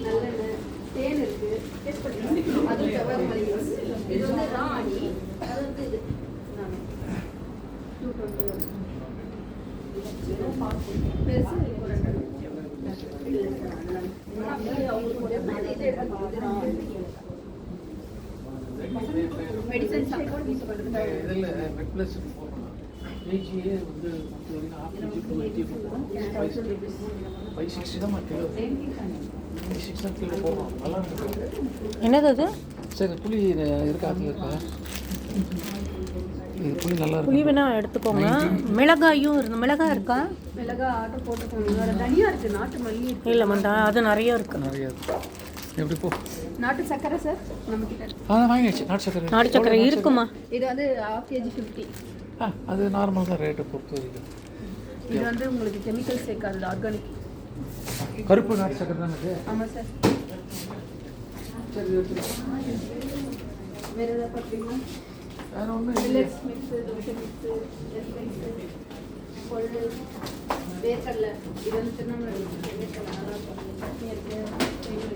நல்லெண்ணெய், தேன் இருக்கு, டேஸ்ட் பண்ணிக்கலாம். அது செவ்வாய் மல்லி, இது வந்து ராணி, அது வந்து இது 220 பெருசு மெடிசன் சாப்பிட்டு இதில் பெட் ப்ளஸ் போகணும். கேஜியே வந்து 560 தான் கிலோ. 560 தான் கிலோ போகணும். நல்லா இருக்கு. என்னது அது? சரி புளி இருக்கா? அதில் இருக்கா? இது புளி நல்லா இருக்கு. புளி வேணா எடுத்துக்கோங்க. மிளகாயும் இருக்கு. மிளகாய் இருக்கா? மிளகாய் ஆர்டர் போட்டுக்கோங்க. வேறு தனியாக இருக்குது, நாட்டு மல்லி இருக்குது. இல்லை மண்டா, அது நிறைய இருக்குது. நிறைய இருக்கு. எப்படி போ? நாட்டு சக்கரை சார் நம்மக்கிட்ட வாங்கிடுச்சு. நாட்டு சக்கரை. நாட்டு சக்கரை இருக்குமா? இது வந்து 1/2 kg 50. அது நார்மல் தான் ரேட்டை பொறுத்து வரைக்கும். இது வந்து உங்களுக்கு கெமிக்கல் சேர்க்காது, ஆர்கானிக். கருப்பு நாட்டு சக்கரை தானே இது? ஆமாம் சார். சரி வேறு எதாவது பார்த்தீங்கன்னா வேறு ஒன்றும் millets mix, dosa mix, mix, கொள்ளு, வேர்க்கடலை, இது வந்து திருநெல்வேலி வேர்க்கடலை நல்லா இருக்கும். சட்னி இருக்குது, இது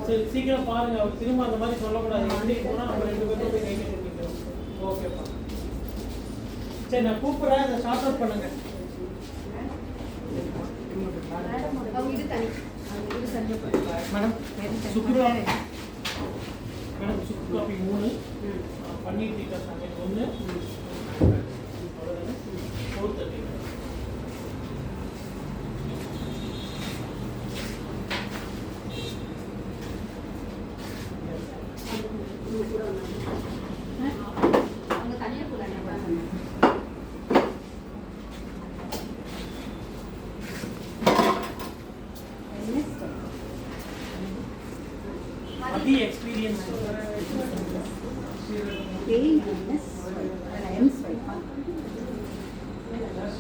சரி சீக்கிரம் பாருங்க. அவர் திரும்ப அந்த மாதிரி சொல்லக்கூடாது. இன்னைக்கு போனால் நம்ம 2 பேரும் போய் கையில் கொடுத்துக்கிறோம். ஓகேப்பா. சரி நான் கூப்பிட்றேன். அதை ஷார்ட் அவுட் பண்ணுங்க. இது தனி, இது தனியாக மேடம் சுக்குரா மேடம் சுக்கு காப்பி 3, பன்னீர் டிக்கா சாக்லேட் 1, அவ்வளோதானே 430. அவங்க தனியாக கூட அதி எக்ஸ்பீரியன்ஸ். A-M-S